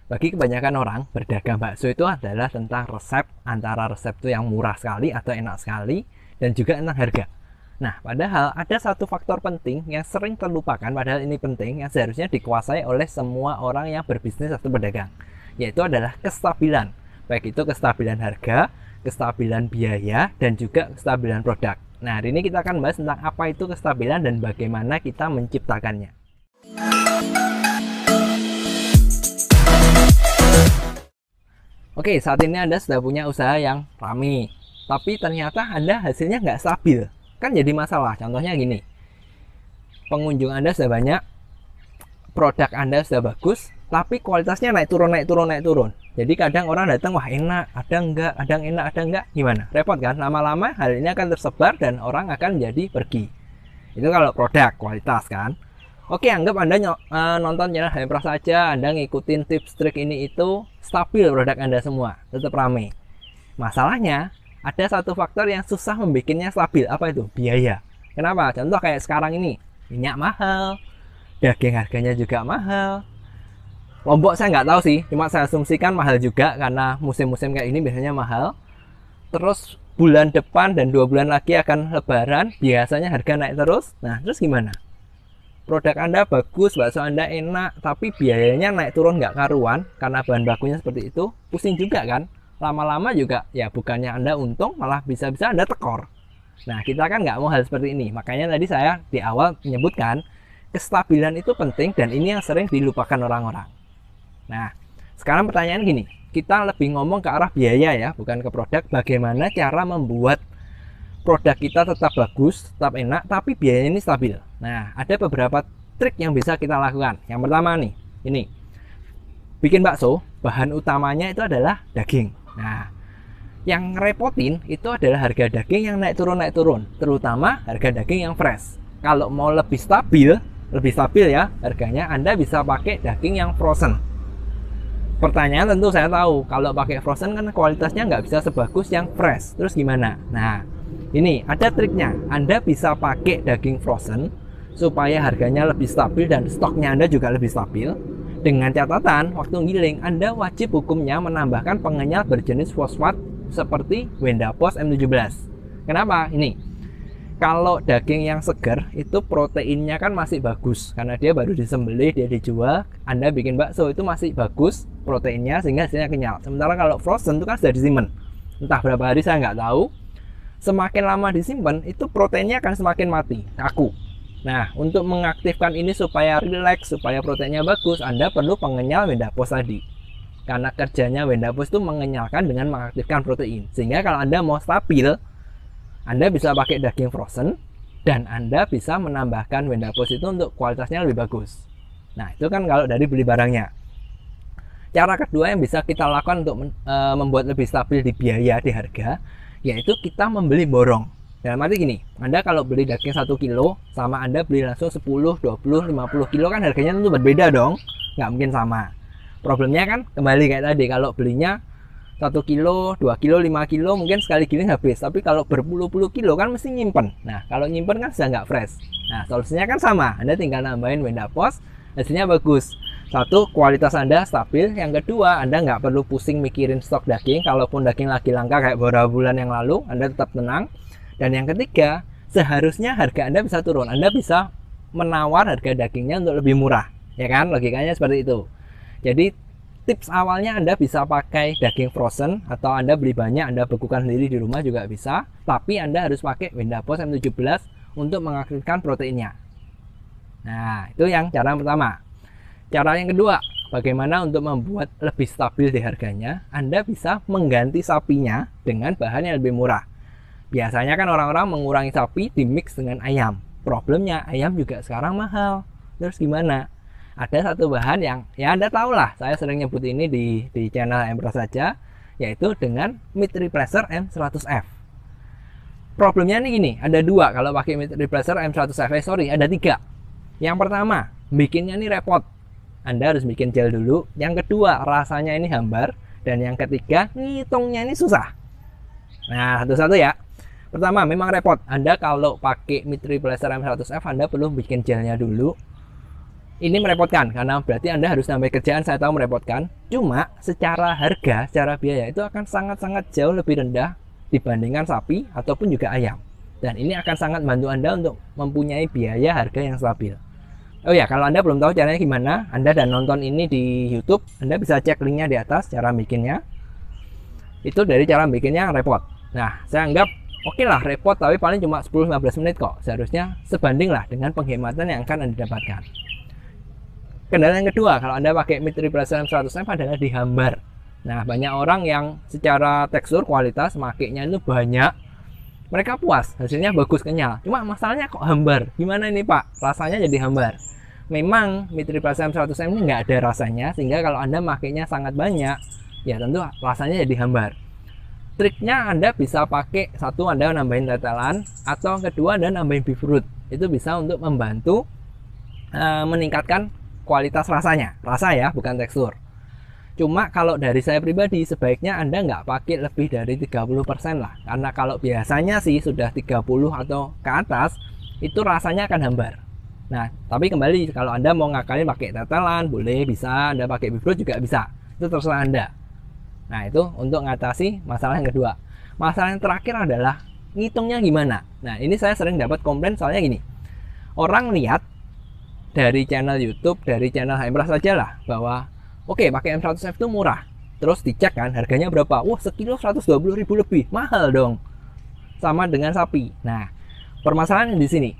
Bagi kebanyakan orang, berdagang bakso itu adalah tentang resep, antara resep itu yang murah sekali atau enak sekali, dan juga tentang harga. Nah, padahal ada satu faktor penting yang sering terlupakan, padahal ini penting, yang seharusnya dikuasai oleh semua orang yang berbisnis atau berdagang, yaitu adalah kestabilan. Baik itu kestabilan harga, kestabilan biaya, dan juga kestabilan produk. Nah, hari ini kita akan bahas tentang apa itu kestabilan dan bagaimana kita menciptakannya. Oke, saat ini Anda sudah punya usaha yang ramai, tapi ternyata Anda hasilnya nggak stabil. Kan jadi masalah. Contohnya gini, pengunjung Anda sudah banyak, produk Anda sudah bagus, tapi kualitasnya naik turun. Jadi kadang orang datang, wah enak, ada enggak, gimana? Repot kan? Lama-lama hal ini akan tersebar dan orang akan jadi pergi. Itu kalau produk, kualitas kan. Oke, anggap Anda nonton channel HM Pro saja, Anda ngikutin tips trik ini itu, stabil produk Anda semua, tetap rame. Masalahnya, ada satu faktor yang susah membuatnya stabil. Apa itu? Biaya. Kenapa? Contoh kayak sekarang ini, minyak mahal, daging harganya juga mahal. Lombok saya nggak tahu sih, cuma saya asumsikan mahal juga karena musim-musim kayak ini biasanya mahal. Terus bulan depan dan 2 bulan lagi akan lebaran, biasanya harga naik terus. Nah, terus gimana? Produk Anda bagus, bakso Anda enak, tapi biayanya naik turun nggak karuan karena bahan bakunya seperti itu, pusing juga kan? Lama-lama juga ya bukannya Anda untung, malah bisa-bisa Anda tekor. Nah, kita kan nggak mau hal seperti ini. Makanya tadi saya di awal menyebutkan kestabilan itu penting dan ini yang sering dilupakan orang-orang. Nah, sekarang pertanyaan gini, kita lebih ngomong ke arah biaya ya, bukan ke produk. Bagaimana cara membuat produk kita tetap bagus, tetap enak, tapi biayanya ini stabil. Nah, ada beberapa trik yang bisa kita lakukan. Yang pertama nih, ini bikin bakso, bahan utamanya itu adalah daging. Nah, yang ngerepotin itu adalah harga daging yang naik turun, terutama harga daging yang fresh. Kalau mau lebih stabil ya harganya, Anda bisa pakai daging yang frozen. Pertanyaan tentu saya tahu, kalau pakai frozen kan kualitasnya nggak bisa sebagus yang fresh. Terus gimana? Nah, ini ada triknya. Anda bisa pakai daging frozen supaya harganya lebih stabil dan stoknya Anda juga lebih stabil. Dengan catatan, waktu ngiling Anda wajib hukumnya menambahkan pengenyal berjenis fosfat seperti Wendapos M17. Kenapa? Ini, kalau daging yang segar itu proteinnya kan masih bagus karena dia baru disembelih, dia dijual. Anda bikin bakso itu masih bagus proteinnya sehingga hasilnya kenyal. Sementara kalau frozen itu kan sudah disimpan, entah berapa hari saya nggak tahu. Semakin lama disimpan, itu proteinnya akan semakin mati, kaku. Nah, untuk mengaktifkan ini supaya rileks, supaya proteinnya bagus, Anda perlu pengenyal Wendapos tadi. Karena kerjanya Wendapos itu mengenyalkan dengan mengaktifkan protein. Sehingga kalau Anda mau stabil, Anda bisa pakai daging frozen, dan Anda bisa menambahkan Wendapos itu untuk kualitasnya lebih bagus. Nah, itu kan kalau dari beli barangnya. Cara kedua yang bisa kita lakukan untuk membuat lebih stabil di biaya, di harga, yaitu kita membeli borong. Dalam arti gini, Anda kalau beli daging 1 kilo sama Anda beli langsung 10, 20, 50 kilo kan harganya tentu berbeda dong, nggak mungkin sama. Problemnya kan kembali kayak tadi, kalau belinya 1 kilo, 2 kilo, 5 kilo mungkin sekali giling habis, tapi kalau berpuluh-puluh kilo kan mesti nyimpen. Nah, kalau nyimpen kan sudah nggak fresh. Nah, solusinya kan sama, Anda tinggal nambahin Wendapos, hasilnya bagus. Satu, kualitas Anda stabil. Yang kedua, Anda nggak perlu pusing mikirin stok daging. Kalaupun daging lagi langka kayak beberapa bulan yang lalu, Anda tetap tenang. Dan yang ketiga, seharusnya harga Anda bisa turun. Anda bisa menawar harga dagingnya untuk lebih murah. Ya kan? Logikanya seperti itu. Jadi, tips awalnya Anda bisa pakai daging frozen. Atau Anda beli banyak, Anda bekukan sendiri di rumah juga bisa. Tapi Anda harus pakai Wendapos M17 untuk mengaktifkan proteinnya. Nah, itu yang cara pertama. Cara yang kedua, bagaimana untuk membuat lebih stabil di harganya? Anda bisa mengganti sapinya dengan bahan yang lebih murah. Biasanya kan orang-orang mengurangi sapi dimix dengan ayam. Problemnya ayam juga sekarang mahal. Terus gimana? Ada satu bahan yang ya Anda tahu lah, saya sering nyebut ini di channel HM Pro saja, yaitu dengan meat replacer M100F. Problemnya nih gini, ada dua kalau pakai meat replacer M100F. Ada 3. Yang pertama, bikinnya ini repot. Anda harus bikin gel dulu. Yang kedua, rasanya ini hambar. Dan yang ketiga, ngitungnya ini susah. Nah, satu-satu ya. Pertama, memang repot. Anda kalau pakai meat replacer M100F, Anda perlu bikin gelnya dulu. Ini merepotkan karena berarti Anda harus nambah kerjaan, saya tahu merepotkan. Cuma secara harga, secara biaya itu akan sangat-sangat jauh lebih rendah dibandingkan sapi ataupun juga ayam. Dan ini akan sangat membantu Anda untuk mempunyai biaya harga yang stabil. Oh ya, kalau Anda belum tahu caranya gimana, Anda dan nonton ini di YouTube, Anda bisa cek linknya di atas cara bikinnya. Itu dari cara bikinnya yang repot. Nah, saya anggap oke lah repot, tapi paling cuma 10-15 menit kok. Seharusnya sebanding lah dengan penghematan yang akan Anda dapatkan. Kendala yang kedua, kalau Anda pakai mid replacer M100M adalah dihambar. Nah, banyak orang yang secara tekstur kualitas makainya itu banyak, mereka puas, hasilnya bagus, kenyal. Cuma masalahnya kok hambar. Gimana ini Pak? Rasanya jadi hambar. Memang mid replacer M100M ini nggak ada rasanya, sehingga kalau Anda makainya sangat banyak, ya tentu rasanya jadi hambar. Triknya Anda bisa pakai, satu Anda nambahin tetelan, atau kedua Anda nambahin beef root. Itu bisa untuk membantu meningkatkan kualitas rasanya, rasa ya, bukan tekstur. Cuma kalau dari saya pribadi, sebaiknya Anda nggak pakai lebih dari 30% lah. Karena kalau biasanya sih sudah 30 atau ke atas, itu rasanya akan hambar. Nah, tapi kembali, kalau Anda mau ngakalin pakai tetelan, boleh, bisa. Anda pakai beef root juga bisa. Itu terserah Anda. Nah, itu untuk mengatasi masalah yang kedua. Masalah yang terakhir adalah ngitungnya gimana. Nah, ini saya sering dapat komplain soalnya gini. Orang lihat dari channel YouTube, dari channel HMRAS saja lah, bahwa oke, pakai M100F itu murah. Terus dicek kan harganya berapa? Wah, sekilo 120.000 lebih. Mahal dong. Sama dengan sapi. Nah, permasalahannya di sini.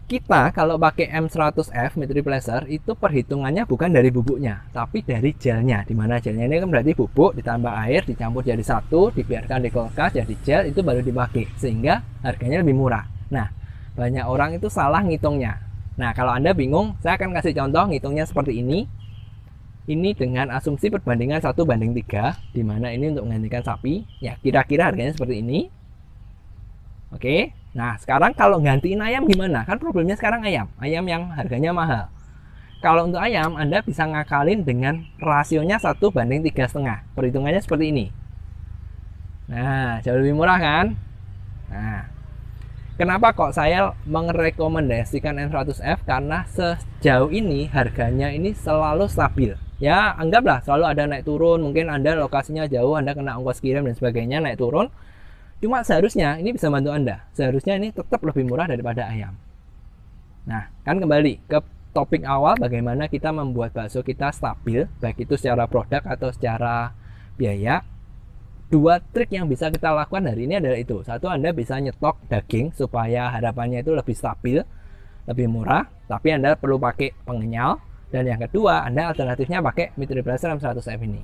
Kita kalau pakai M100F mid replacer itu perhitungannya bukan dari bubuknya, tapi dari gelnya. Dimana gelnya ini kan berarti bubuk ditambah air, dicampur jadi satu, dibiarkan di kulkas jadi gel, itu baru dipakai. Sehingga harganya lebih murah. Nah, banyak orang itu salah ngitungnya. Nah, kalau Anda bingung, saya akan kasih contoh ngitungnya seperti ini. Ini dengan asumsi perbandingan 1:3, di mana ini untuk menggantikan sapi. Ya, kira-kira harganya seperti ini. Oke. Nah, sekarang kalau gantiin ayam gimana? Kan problemnya sekarang ayam. Ayam yang harganya mahal. Kalau untuk ayam, Anda bisa ngakalin dengan rasionya 1:3,5. Perhitungannya seperti ini. Nah, jauh lebih murah kan? Nah, kenapa kok saya merekomendasikan M100F? Karena sejauh ini harganya ini selalu stabil. Ya, anggaplah selalu ada naik turun. Mungkin Anda lokasinya jauh, Anda kena ongkos kirim dan sebagainya, naik turun. Cuma seharusnya ini bisa bantu Anda. Seharusnya ini tetap lebih murah daripada ayam. Nah, kan kembali ke topik awal, bagaimana kita membuat bakso kita stabil, baik itu secara produk atau secara biaya. Dua trik yang bisa kita lakukan hari ini adalah itu. Satu, Anda bisa nyetok daging supaya harapannya itu lebih stabil, lebih murah, tapi Anda perlu pakai pengenyal. Dan yang kedua, Anda alternatifnya pakai mid replacer M100F ini.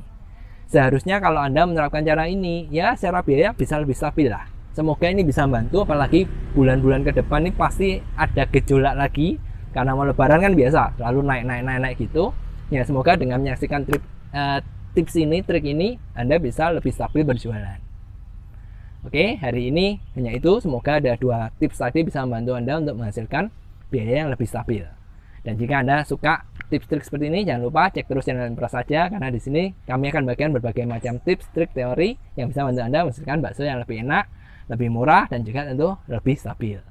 Seharusnya kalau Anda menerapkan cara ini, ya secara biaya bisa lebih stabil lah. Semoga ini bisa membantu, apalagi bulan-bulan ke depan ini pasti ada gejolak lagi. Karena mau lebaran kan biasa, selalu naik gitu. Ya, semoga dengan menyaksikan tips ini, trik ini, Anda bisa lebih stabil berjualan. Oke, hari ini hanya itu. Semoga ada dua tips tadi bisa membantu Anda untuk menghasilkan biaya yang lebih stabil. Dan jika Anda suka tips trik seperti ini, jangan lupa cek terus channel HMRAS saja, karena di sini kami akan bagikan berbagai macam tips, trik, teori yang bisa membantu Anda menghasilkan bakso yang lebih enak, lebih murah, dan juga tentu lebih stabil.